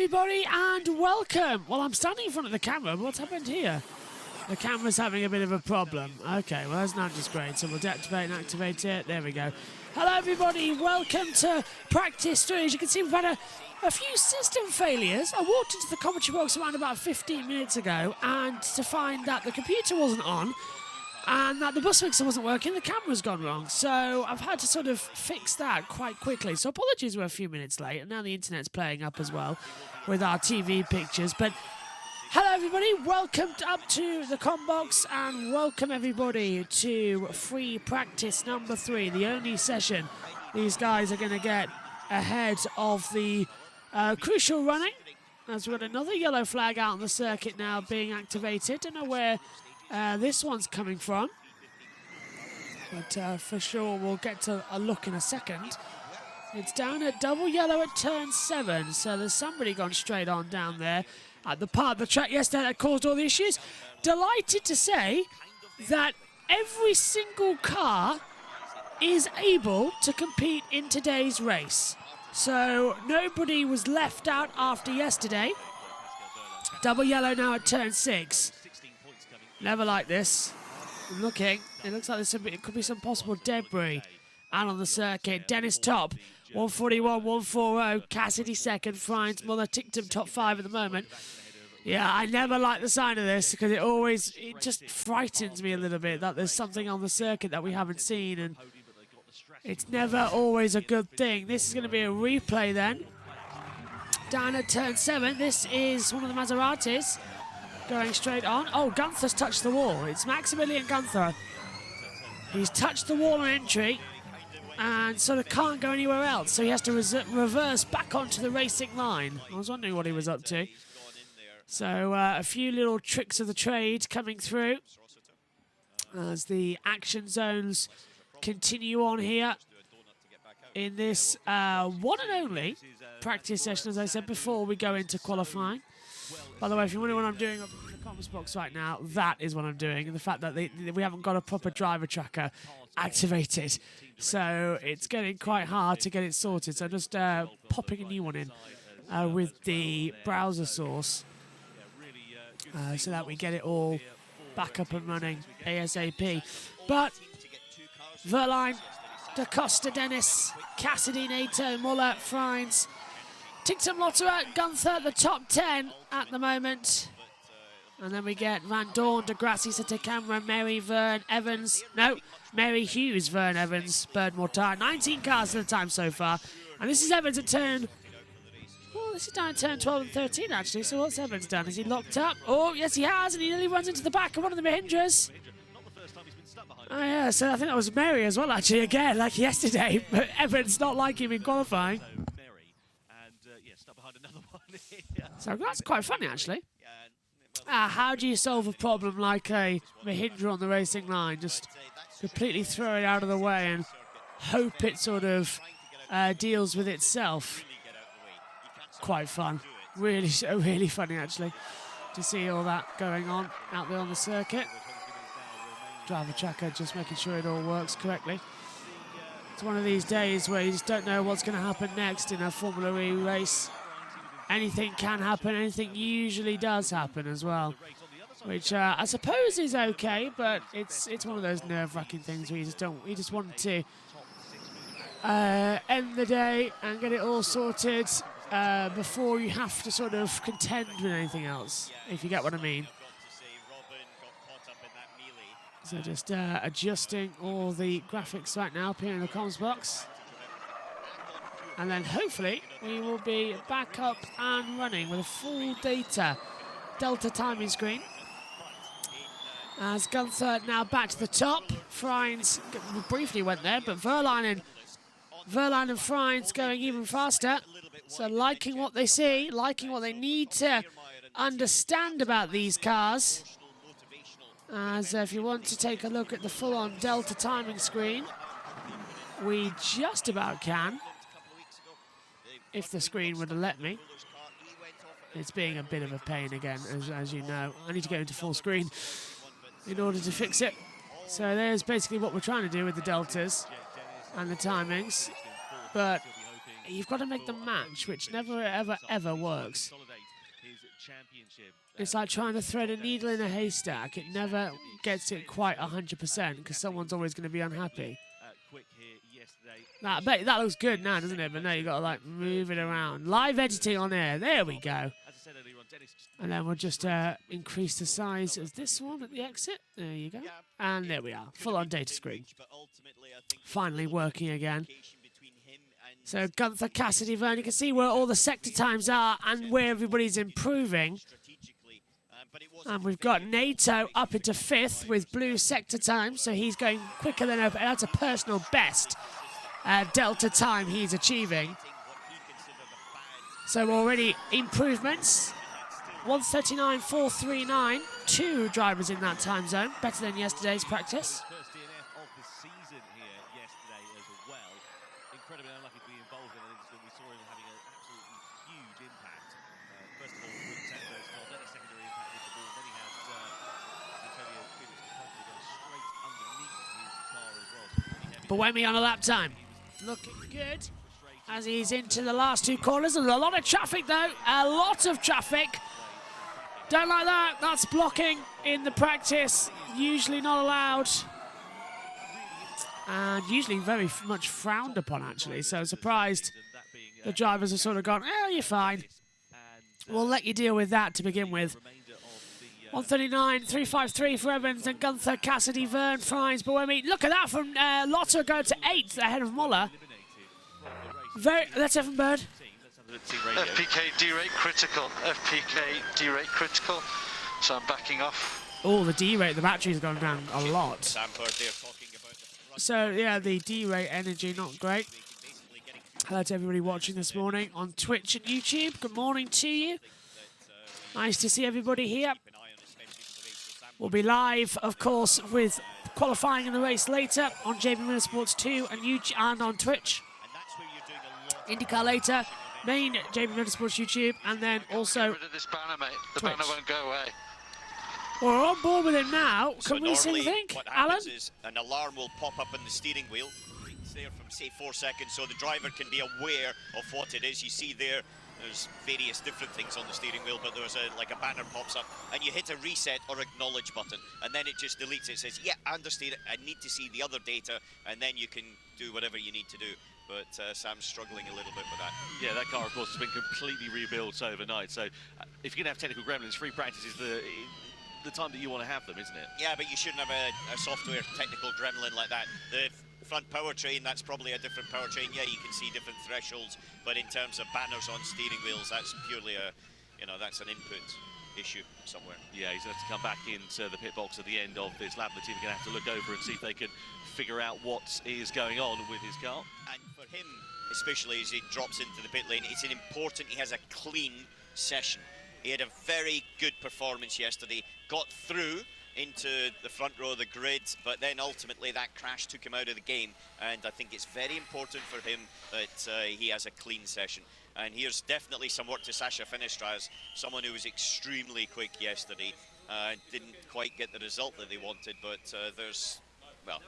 everybody, and welcome. Well, I'm standing in front of the camera, but what's happened here? The camera's having a bit of a problem. Okay, well, that's not just great, so we'll deactivate and activate it. There we go. Hello, everybody. Welcome to Practice 3. As you can see, we've had a few system failures. I walked into the commentary box around about 15 minutes ago, and to find that the computer wasn't on, and that the bus mixer wasn't working, the camera's gone wrong. So I've had to sort of fix that quite quickly. So apologies, we're a few minutes late, and now the internet's playing up as well with our TV pictures. But hello, everybody. Welcome up to the Combox, and welcome everybody to free practice number 3, the only session these guys are going to get ahead of the crucial running. As we've got another yellow flag out on the circuit now being activated. Don't know where this one's coming from, but for sure we'll get to a look in a second. It's down at double yellow at turn 7, so there's somebody gone straight on down there at the part of the track yesterday that caused all the issues. Delighted to say that every single car is able to compete in today's race, so nobody was left out after yesterday. Double yellow now at turn 6. Never like this. I'm looking. It looks like it could be some possible debris out on the circuit. Dennis top, 141, 140. Cassidy second. Friends, Muller, Tictum top 5 at the moment. Yeah, I never like the sign of this because it just frightens me a little bit that there's something on the circuit that we haven't seen, and it's never always a good thing. This is going to be a replay then. Down at turn 7. This is one of the Maseratis. Going straight on. Oh, Gunther's touched the wall. It's Maximilian Gunther. He's touched the wall on entry and sort of can't go anywhere else. So he has to reverse back onto the racing line. I was wondering what he was up to. So a few little tricks of the trade coming through as the action zones continue on here in this one and only practice session, as I said before, we go into qualifying. By the way, if you're wondering what I'm doing up in the comments box right now, that is what I'm doing. And the fact that we haven't got a proper driver tracker activated. So it's getting quite hard to get it sorted. So I'm just popping a new one in with the browser source so that we get it all back up and running ASAP. But Verline, Da Costa, Dennis, Cassidy, Nato, Muller, Friends, Tictum, Lotterer, Gunther, the top 10 at the moment. And then we get Van Dorn, DeGrassi, Sete Cameron, Mary, Vern, Evans. No, Mary Hughes, Vern, Evans, Birdmore Tire. 19 cars at the time so far. And this is Evans at turn... Oh, this is down at turn 12 and 13, actually. So what's Evans done? Is he locked up? Oh, yes, he has. And he nearly runs into the back of one of the Mahindras. Oh, yeah, so I think that was Mary as well, actually, again, like yesterday. But Evans not like him in qualifying. So that's quite funny, actually. How do you solve a problem like a Mahindra on the racing line? Just completely throw it out of the way and hope it sort of deals with itself. Quite fun. Really funny, actually, to see all that going on out there on the circuit. Driver tracker just making sure it all works correctly. It's one of these days where you just don't know what's going to happen next in a Formula E race. Anything can happen, anything usually does happen as well, which I suppose is okay, but it's one of those nerve-wracking things where you just want to end the day and get it all sorted before you have to sort of contend with anything else, if you get what I mean. So just adjusting all the graphics right now up here in the comms box. And then hopefully we will be back up and running with a full Delta timing screen. As Gunther now back to the top. Friends briefly went there, but Verline and Friends going even faster. So liking what they see, liking what they need to understand about these cars. As if you want to take a look at the full-on Delta timing screen, we just about can. If the screen would have let me. It's being a bit of a pain again, as you know. I need to go into full screen in order to fix it. So there's basically what we're trying to do with the deltas and the timings. But you've got to make them match, which never, ever, ever works. It's like trying to thread a needle in a haystack. It never gets it quite 100% because someone's always going to be unhappy. Nah, I bet that looks good now, doesn't it? But no, you've got to like move it around. Live editing on air. There we go. And then we'll just increase the size of this one at the exit. There you go. And there we are. Full on data screen. Finally working again. So Gunther, Cassidy, Verne, you can see where all the sector times are and where everybody's improving. And we've got NATO up into 5th with blue sector time, so he's going quicker than ever. That's a personal best delta time he's achieving. So already improvements. 1:39.439. 2 drivers in that time zone, better than yesterday's practice. Buemi on a lap time. Looking good as he's into the last 2 corners. There's a lot of traffic though. A lot of traffic. Don't like that. That's blocking in the practice. Usually not allowed. And usually very much frowned upon actually. So surprised the drivers have sort of gone, oh, you're fine. We'll let you deal with that to begin with. 1:39.353 for Evans and Gunther, Cassidy, Verne, Fries, Buemi. Look at that from Lotter go to 8th ahead of Muller. Let's have him, Bird. FPK D-rate critical. FPK D-rate critical. So I'm backing off. Oh, the D-rate, the battery's gone down a lot. So yeah, the D-rate energy not great. Hello to everybody watching this morning on Twitch and YouTube. Good morning to you. Nice to see everybody here. We'll be live, of course, with qualifying in the race later on JB Motorsports 2 and YouTube and on Twitch. IndyCar later, main JB Motorsports YouTube, and then also Get rid of this banner, mate. The Twitch. banner won't go away. We're on board with him now. So Can we see anything, what Alan? happens is an alarm will pop up on the steering wheel. It's there from say 4 seconds, so the driver can be aware of what it is. You see there's various different things on the steering wheel, but there's like a banner pops up, and you hit a reset or acknowledge button, and then it just deletes it. It says, yeah, I understand it. I need to see the other data, and then you can do whatever you need to do. But Sam's struggling a little bit with that. Yeah, that car, of course, has been completely rebuilt overnight. So if you're going to have technical gremlins, free practice is the time that you want to have them, isn't it? Yeah, but you shouldn't have a software technical gremlin like that. The front powertrain, that's probably a different powertrain. Yeah, you can see different thresholds, but in terms of banners on steering wheels, that's purely that's an input issue somewhere. Yeah, he's going to have to come back into the pit box at the end of this lap. The team are going to have to look over and see if they can figure out what is going on with his car. And for him, especially as he drops into the pit lane, it's important he has a clean session. He had a very good performance yesterday, got through into the front row of the grid, but then ultimately that crash took him out of the game, and I think it's very important for him that he has a clean session. And here's definitely some work to Sasha Finistras, someone who was extremely quick yesterday. Didn't quite get the result that they wanted, but there's, well,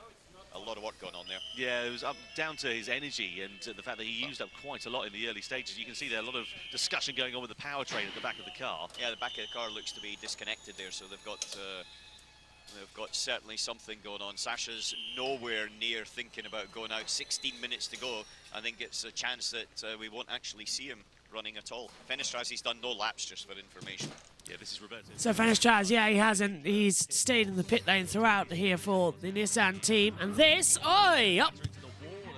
a lot of work going on there. Yeah, it was up down to his energy and the fact that he used up quite a lot in the early stages. You can see there a lot of discussion going on with the powertrain at the back of the car. Yeah, the back of the car looks to be disconnected there, so they've got certainly something going on. Sasha's nowhere near thinking about going out. 16 minutes to go. I think it's a chance that we won't actually see him running at all. Fenestraz, he's done no laps, just for information. Yeah, this is Roberto. So Fenestraz, yeah, he hasn't. He's stayed in the pit lane throughout here for the Nissan team. And this, up,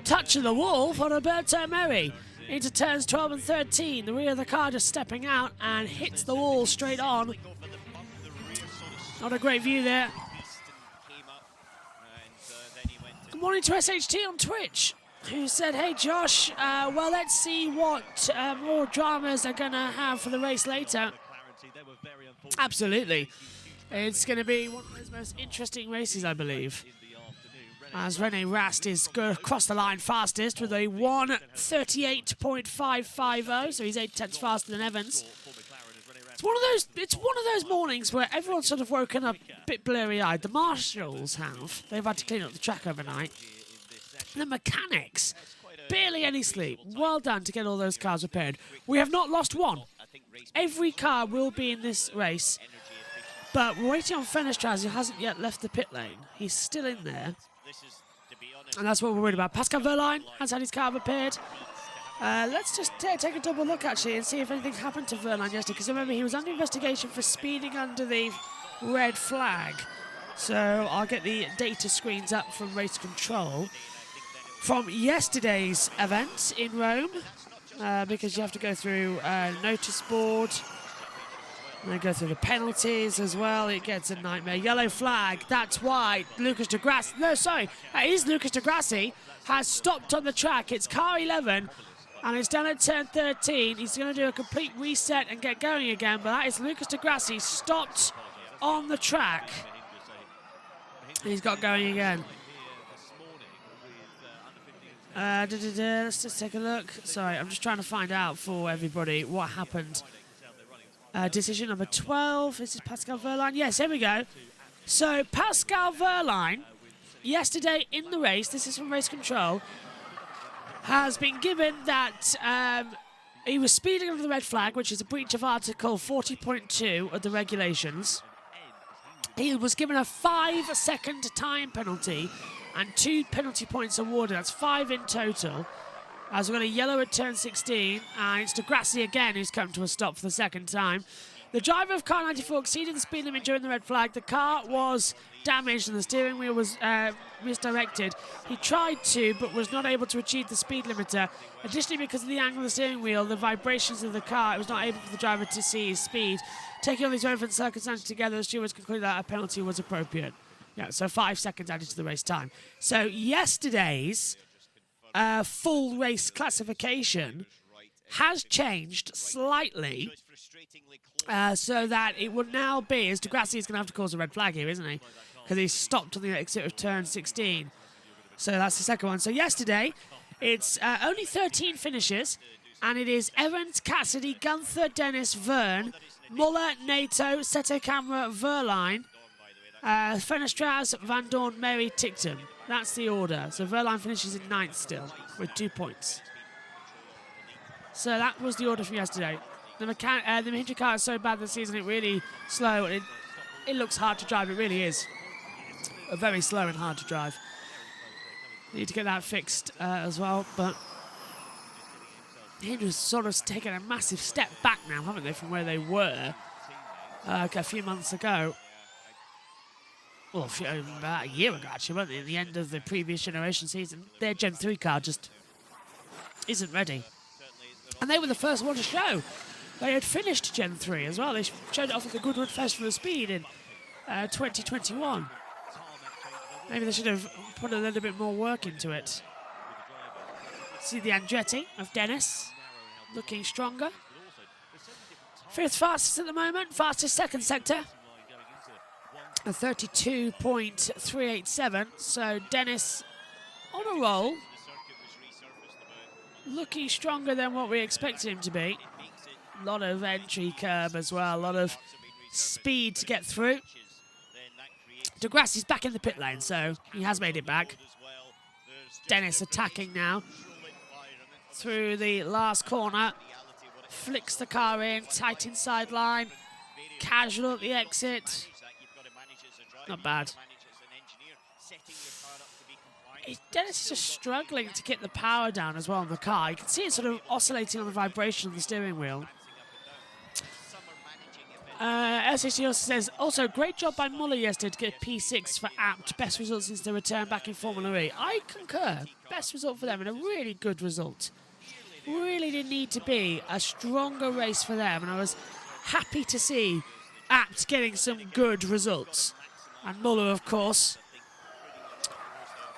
touch of the wall for Roberto Meri. Into turns 12 and 13. The rear of the car just stepping out and hits the wall straight on. Not a great view there. Good morning to SHT on Twitch, who said, hey Josh, well, let's see what more dramas are going to have for the race later. Absolutely. It's going to be one of those most interesting races, I believe. As Rene Rast is across the line fastest with a 1:38.550, so he's 8 tenths faster than Evans. It's one of those mornings where everyone's sort of woken up a bit blurry-eyed. The marshals have. They've had to clean up the track overnight. The mechanics barely any sleep. Well done to get all those cars repaired. We have not lost one. Every car will be in this race, but we're waiting on Fenestraz, who hasn't yet left the pit lane. He's still in there, and that's what we're worried about. Pascal Wehrlein has had his car repaired. Let's just take a double look, actually, and see if anything happened to Wehrlein yesterday, because remember, he was under investigation for speeding under the red flag. So I'll get the data screens up from race control from yesterday's event in Rome, because you have to go through a notice board and then go through the penalties as well. It gets a nightmare. Yellow flag. That's why Lucas de Grassi, no, sorry, that is Lucas de Grassi, has stopped on the track. It's car 11 and it's down at turn 13. He's going to do a complete reset and get going again, but that is Lucas de Grassi stopped on the track. He's got going again. Let's just take a look. Sorry, I'm just trying to find out for everybody what happened. Decision number 12. This is Pascal Wehrlein. Yes, here we go. So Pascal Wehrlein, yesterday in the race, this is from race control, has been given that he was speeding under the red flag, which is a breach of Article 40.2 of the regulations. He was given a 5-second time penalty and 2 penalty points awarded. That's 5 in total. As we're going to yellow at turn 16, and it's de Grassi again who's come to a stop for the second time. The driver of car 94 exceeded the speed limit during the red flag. The car was damaged and the steering wheel was misdirected. He tried to, but was not able to achieve the speed limiter. Additionally, because of the angle of the steering wheel, the vibrations of the car, it was not able for the driver to see his speed. Taking all these relevant circumstances together, the stewards concluded that a penalty was appropriate. Yeah, so 5 seconds added to the race time. So yesterday's full race classification has changed slightly, so that it would now be, as de Grassi is going to have to cause a red flag here, isn't he? Because he's stopped on the exit of turn 16. So that's the second one. So yesterday, it's only 13 finishes, and it is Evans, Cassidy, Gunther, Dennis, Verne, Muller, Nato, Seto Camera, Wehrlein, Fenestraz, Van Dorn, Mary, Tickton. That's the order. So Wehrlein finishes in 9th still with 2 points. So that was the order from yesterday. The Mahindra car is so bad this season, it really slow. It looks hard to drive. It really is. Very slow and hard to drive. Need to get that fixed as well. But Mahindra's sort of taken a massive step back now, haven't they, from where they were a few months ago. Well, about a year ago, actually, weren't they? At the end of the previous generation season, their Gen 3 car just isn't ready. And they were the first one to show. They had finished Gen 3 as well. They showed it off at the Goodwood Festival of Speed in 2021. Maybe they should have put a little bit more work into it. See the Andretti of Dennis looking stronger. 5th fastest at the moment, fastest second sector. A 32.387. So Dennis on a roll. Looking stronger than what we expected him to be. A lot of entry curb as well, a lot of speed to get through. De Grassi's back in the pit lane, so he has made it back. Dennis attacking now through the last corner. Flicks the car in, tight inside line. Casual at the exit. Not bad. Dennis is just struggling to get the power down as well on the car. You can see it sort of oscillating on the vibration of the steering wheel. SHC also says, also great job by Muller yesterday to get P6 for Apt. Best result since their return back in Formula E. I concur. Best result for them and a really good result. Really did need to be a stronger race for them, and I was happy to see Apt getting some good results. And Muller, of course,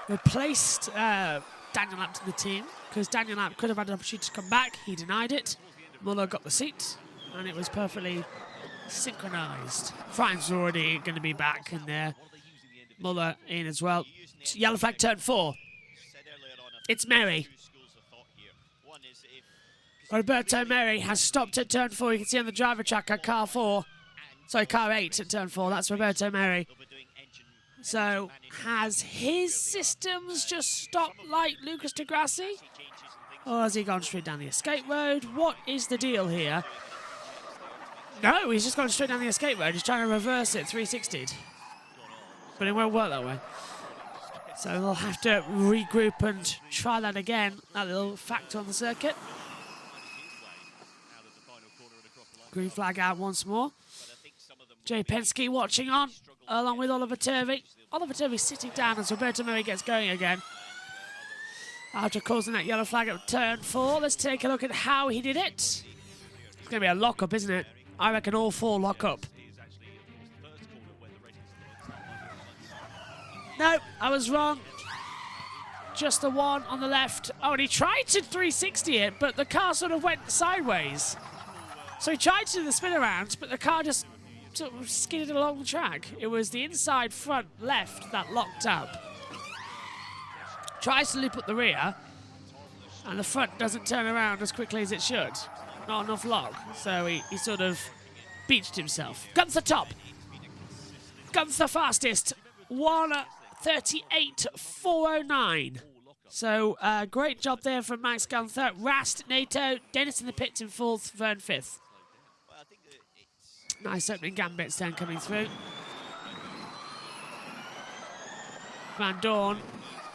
replaced Daniel Apt in the team, because Daniel Apt could have had an opportunity to come back. He denied it. Muller got the seat, and it was perfectly synchronised. Franz already going to be back in there. Muller in as well. Yellow flag turn 4. It's Mary. Roberto Meri has stopped at turn 4. You can see on the driver tracker, car 4. Sorry, car 8 at turn 4. That's Roberto Meri. So, has his systems just stopped like Lucas Degrassi? Or has he gone straight down the escape road? What is the deal here? No, he's just gone straight down the escape road. He's trying to reverse it, 360'd. But it won't work that way. So they'll have to regroup and try that again. That little factor on the circuit. Green flag out once more. Jay Penske watching on, along with Oliver Turvey. Oliver Turvey sitting down as Roberto Murray gets going again. After causing that yellow flag at turn 4, let's take a look at how he did it. It's going to be a lock-up, isn't it? I reckon all 4 lock up. No, I was wrong. Just the one on the left. Oh, and he tried to 360 it, but the car sort of went sideways. So he tried to do the spin around, but the car just sort of skidded along the track. It was the inside front left that locked up. Tries to loop up the rear, and the front doesn't turn around as quickly as it should. Not enough lock, so he sort of beached himself. Gunther top. Gunther fastest. 1:38.409. So great job there from Max Gunther. Rast, NATO, Dennis in the pits in 4th, Vern 5th. Nice opening gambits then coming through. Van Dorn,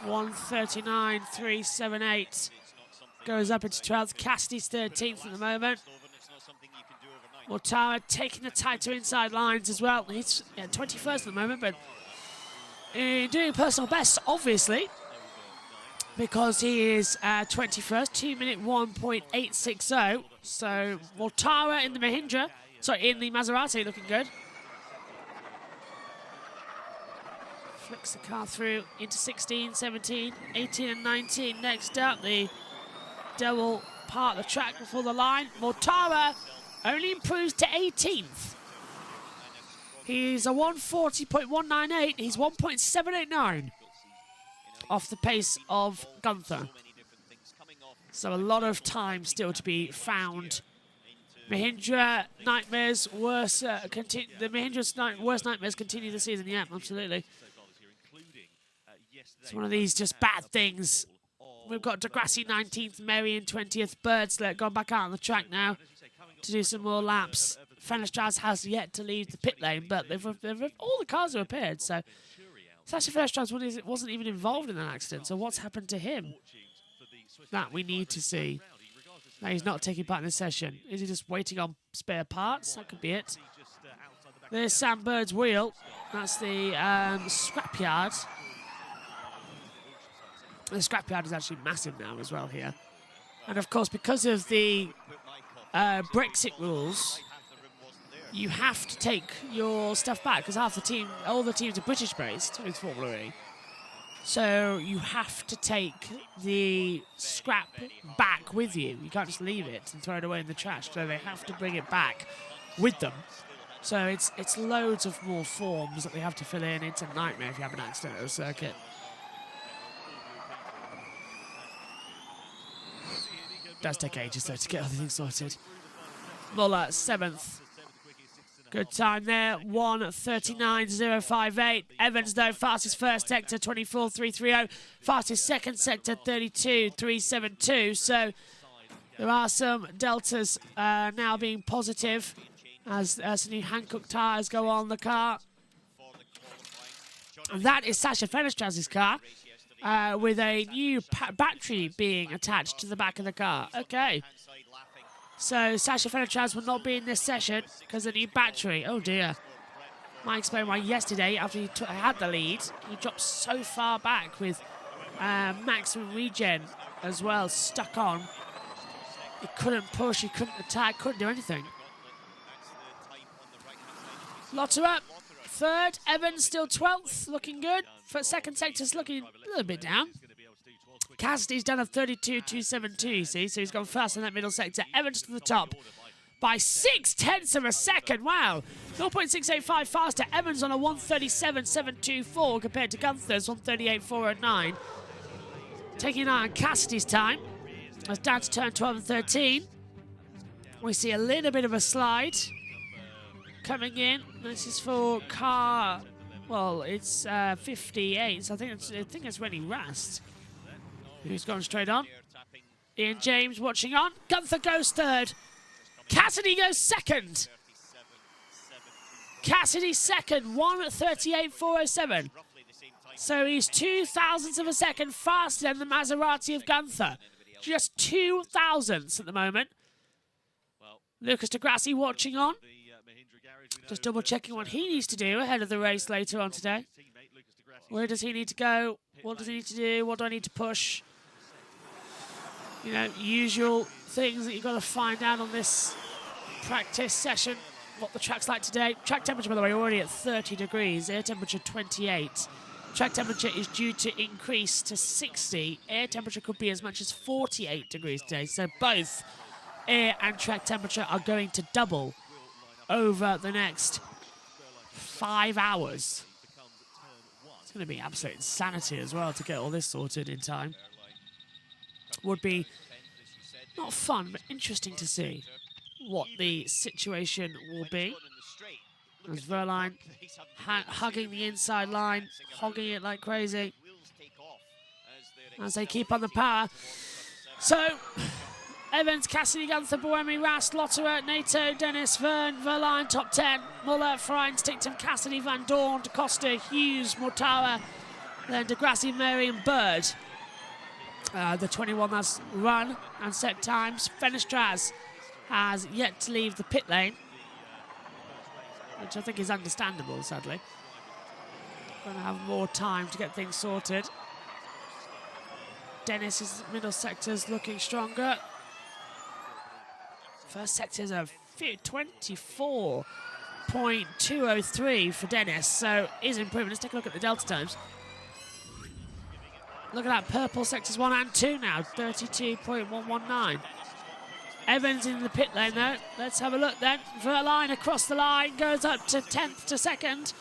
1:39.378. Goes up into 12th. Cassidy's 13th at the moment. Mortara taking the tighter inside lines as well. He's 21st at the moment, but doing personal best, obviously, because he is 21st, 2-minute 1.860. So Mortara in the Mahindra, sorry, in the Maserati, looking good. Flicks the car through into 16, 17, 18 and 19. Next up, the double part of the track before the line. Mortara only improves to 18th. He's a 140.198. He's 1.789 off the pace of Gunther. So a lot of time still to be found. Mahindra nightmares worse. The Mahindra's worst nightmares continue this season. Yeah, absolutely. It's one of these just bad things. We've got Degrassi 19th, Merry in 20th, Birdslet gone back out on the track now to do some more laps. Fenestras has yet to leave the pit lane, but all the cars have appeared, so Sasha Fenestras wasn't even involved in that accident, so what's happened to him? That we need to see. No, he's not taking part in this session. Is he just waiting on spare parts? That could be it. There's Sam Bird's wheel. That's the scrapyard. The scrapyard is actually massive now as well here. And of course, because of the Brexit rules, you have to take your stuff back because all the teams are British based with Formula E. So you have to take the scrap back with you. You can't just leave it and throw it away in the trash. So they have to bring it back with them. So it's loads of more forms that they have to fill in. It's a nightmare if you have an accident at a circuit. Does take ages though to get everything sorted. Muller 7th. Good time there, 1:39.058. Evans though, fastest first sector, 24.330. Fastest second sector, 32.372. So there are some deltas now being positive as some new Hankook tyres go on the car. And that is Sasha Fenestras's car. With a new battery being attached to the back of the car. Okay. So Sasha Fenestras will not be in this session because of the new battery. Oh dear. Might explain why yesterday, after he had the lead, he dropped so far back with maximum regen as well, stuck on. He couldn't push, he couldn't attack, couldn't do anything. Lotterer, 3rd. Evans still 12th, looking good. For second sector's looking a little bit down. Cassidy's done a 32.272, you see, so he's gone fast in that middle sector. Evans to the top by 0.6 of a second. Wow. 0.685 faster. Evans on a 1:37.724 compared to Gunther's 1:38.409. Taking an eye on Cassidy's time. As down to turn 12 and 13. We see a little bit of a slide coming in. This is for car Well, it's 58, so I think it's Rennie Rast who's gone straight on. Ian James watching on. Gunther goes third. Cassidy goes second. Cassidy second, 1:38.407. So he's 2 thousandths of a second faster than the Maserati of Gunther. Just 2 thousandths at the moment. Lucas de Grassi watching on. Just double checking what he needs to do ahead of the race later on today. Where does he need to go? What does he need to do? What do I need to push? You know, usual things that you've got to find out on this practice session. What the track's like today. Track temperature, by the way, already at 30 degrees. Air temperature 28. Track temperature is due to increase to 60. Air temperature could be as much as 48 degrees today. So both air and track temperature are going to double over the next 5 hours. It's going to be absolute insanity as well to get all this sorted in time. Would be not fun, but interesting to see what the situation will be. As Verline hugging the inside line, hogging it like crazy as they keep on the power. So, Evans, Cassidy, Gunther, Boemi, Rast, Lotterer, NATO, Dennis, Verline, top 10. Muller, Freins, Tickton, Cassidy, Van Dorn, DeCosta, Hughes, Mortara, then De Grassi, Mary and Bird. The 21 that's run and set times. Fenestraz has yet to leave the pit lane, which I think is understandable, sadly. Going to have more time to get things sorted. Dennis's middle sector's looking stronger. First sector's a 24.203 for Dennis, so is improving. Let's take a look at the delta times. Look at that, purple sectors 1 and 2 now, 32.119. Evans in the pit lane though. Let's have a look then. Verline across the line, goes up to 10th to second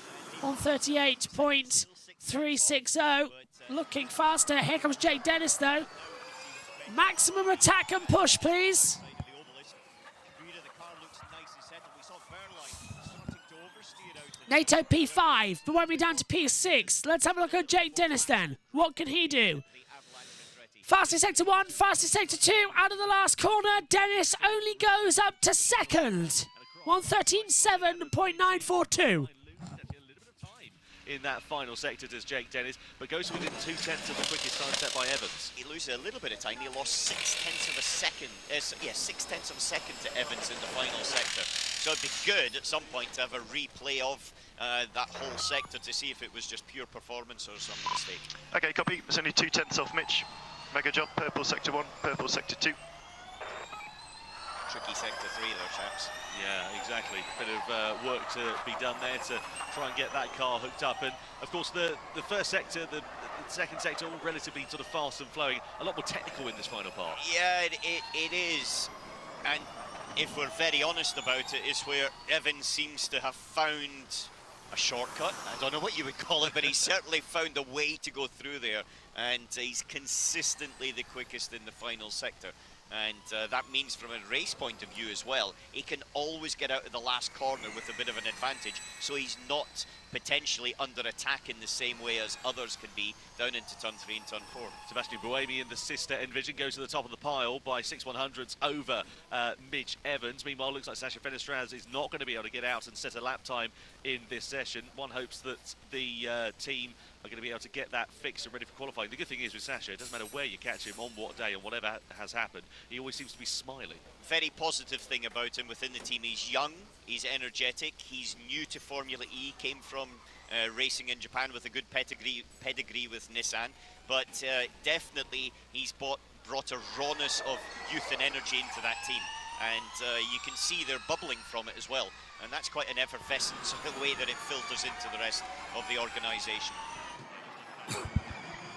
on 38.360. Looking faster. Here comes Jake Dennis though. Maximum attack and push, please. NATO P5, but won't be down to P6. Let's have a look at Jake Dennis then. What can he do? Fastest sector 1, fastest sector 2, out of the last corner. Dennis only goes up to second. 1:13.7.942. In that final sector does Jake Dennis, but goes within 2/10 of the quickest time set by Evans. He loses a little bit of time. He lost 6/10 of a second. 6/10 of a second to Evans in the final sector. So it'd be good at some point to have a replay of that whole sector to see if it was just pure performance or some mistake. Okay, copy. It's only 2/10 off Mitch. Mega job. Purple sector 1, purple sector 2. Tricky sector 3 though, chaps. Yeah, exactly. Bit of work to be done there to try and get that car hooked up. And of course, the first sector, the second sector, all relatively sort of fast and flowing. A lot more technical in this final part. Yeah, it is. And if we're very honest about it, is where Evans seems to have found a shortcut. I don't know what you would call it, but he's certainly found a way to go through there. And he's consistently the quickest in the final sector. And that means from a race point of view as well, he can always get out of the last corner with a bit of an advantage, so he's not potentially under attack in the same way as others can be down into turn 3 and turn 4. Sebastian Buemi in the sister Envision goes to the top of the pile by 6/100ths over Mitch Evans. Meanwhile, looks like Sasha Fenestraz is not going to be able to get out and set a lap time in this session. One hopes that the team are going to be able to get that fixed and ready for qualifying. The good thing is with Sasha, it doesn't matter where you catch him, on what day, and whatever has happened, he always seems to be smiling. Very positive thing about him within the team. He's young, he's energetic, he's new to Formula E, came from racing in Japan with a good pedigree with Nissan, but definitely he's brought a rawness of youth and energy into that team, and you can see they're bubbling from it as well, and that's quite an effervescence of the way that it filters into the rest of the organisation.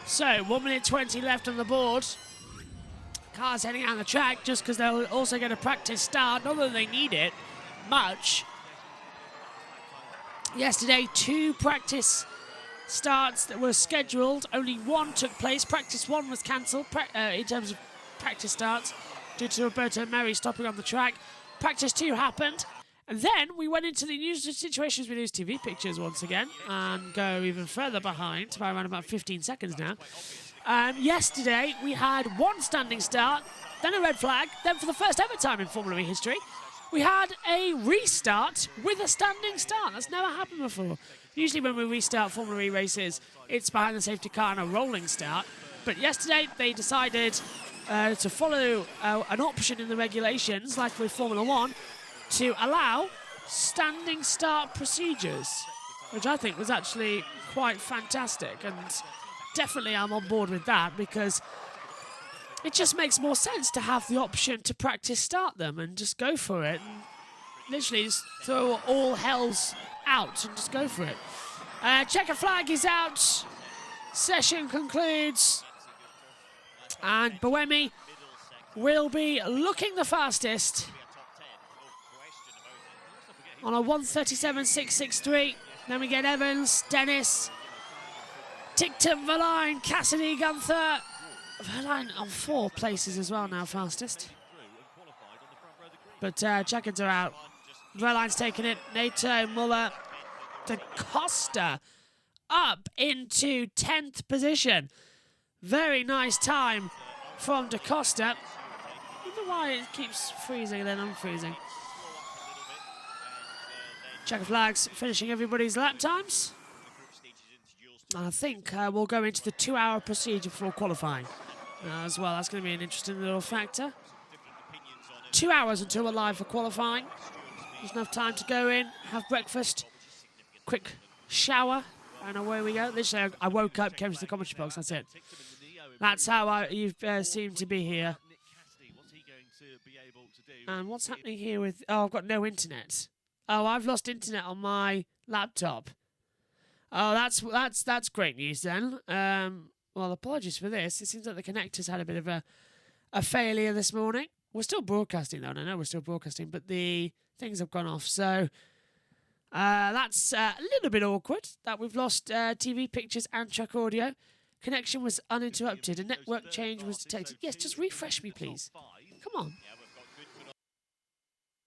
So, 1:20 left on the board. Cars heading out the track just because they'll also get a practice start. Not that they need it much. Yesterday, 2 practice starts that were scheduled. Only 1 took place. Practice 1 was cancelled in terms of practice starts due to Roberto Meri stopping on the track. Practice 2 happened, And then we went into the usual situations with these TV pictures once again and go even further behind by around about 15 seconds now. Yesterday, we had one standing start, then a red flag, then for the first ever time in Formula E history, we had a restart with a standing start. That's never happened before. Usually when we restart Formula E races, it's behind the safety car and a rolling start. But yesterday, they decided to follow an option in the regulations, like with Formula 1, to allow standing start procedures, which I think was actually quite fantastic. And definitely I'm on board with that because it just makes more sense to have the option to practice start them and just go for it. And literally just throw all hells out and just go for it. Checker flag is out. Session concludes. And Buemi will be looking the fastest on a 1:37.663. Then we get Evans, Dennis, Tickton, Verline, Cassidy, Gunther. Verline on 4 places as well now, fastest. But checkers are out. Verline's taking it. Nato, Muller, Da Costa up into 10th position. Very nice time from Da Costa. I wonder why it keeps freezing and then unfreezing. Checker flags finishing everybody's lap times. And I think we'll go into the 2-hour procedure before qualifying as well. That's going to be an interesting little factor. 2 hours until we're live for qualifying. There's enough time to go in, have breakfast, quick shower, and away we go. Literally, I woke up, came to the commentary box, that's it. That's how you seem to be here. And what's happening here with... Oh, I've got no internet. Oh, I've lost internet on my laptop. Oh, that's great news then. Well, apologies for this. It seems like the connector's had a bit of a failure this morning. We're still broadcasting, though. And I know we're still broadcasting, but the things have gone off. So that's a little bit awkward that we've lost TV pictures and track audio. Connection was uninterrupted. A network change was detected. Yes, just refresh me, please. Come on.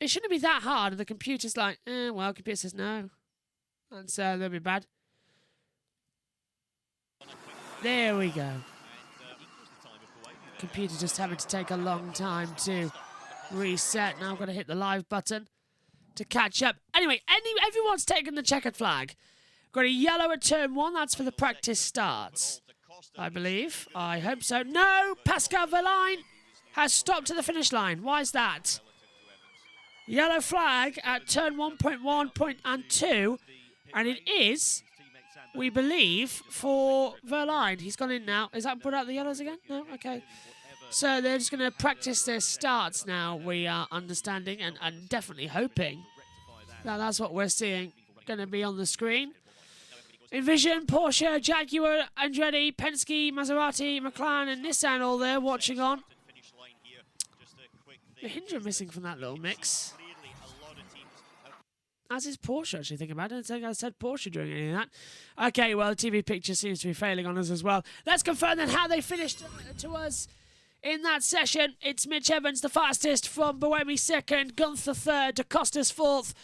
It shouldn't be that hard. And the computer's like, well, computer says no. That's a little bit bad. There we go. Computer just having to take a long time to reset. Now I've got to hit the live button to catch up. Anyway, everyone's taken the checkered flag. Got a yellow at turn 1. That's for the practice starts, I believe. I hope so. No, Pascal Verline has stopped at the finish line. Why is that? Yellow flag at turn 1.1 and 2. And it is, we believe, for Verline. He's gone in now. Is that put out the yellows again? No? Okay. So they're just going to practice their starts now, we are understanding, and definitely hoping that that's what we're seeing going to be on the screen. Envision, Porsche, Jaguar, Andretti, Penske, Maserati, McLaren and Nissan all there watching on. Mahindra missing from that little mix. As is Porsche, actually, thinking about it. I don't think I said Porsche during any of that. Okay, well, the TV picture seems to be failing on us as well. Let's confirm then how they finished to us in that session. It's Mitch Evans, the fastest, from Buemi 2nd, Gunther 3rd, Da Costa's 4th,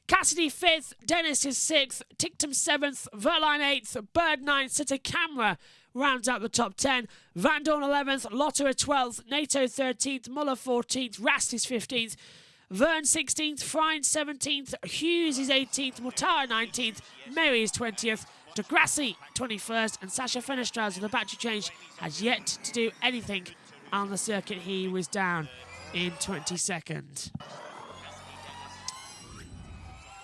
Cassidy 5th, Dennis is 6th, Ticktum 7th, Verline 8th, Bird 9th, Sitter Camera rounds out the top 10, Van Dorn 11th, Lotterer 12th, NATO 13th, Muller 14th, Rast is 15th, Verne 16th, Frein 17th, Hughes is 18th, Mortara 19th, Mary is 20th, De Grassi 21st, and Sasha Fenestraz with the battery change has yet to do anything on the circuit. He was down in 22nd.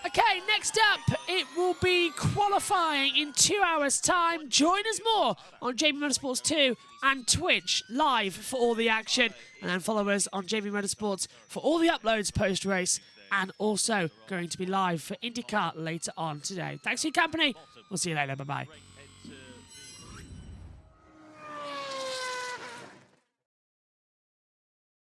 Okay, next up, it will be qualifying in 2 hours' time. Join us more on JB Motorsports 2 and Twitch live for all the action. And then follow us on JB Motorsports for all the uploads post-race. And also going to be live for IndyCar later on today. Thanks for your company. We'll see you later. Bye-bye.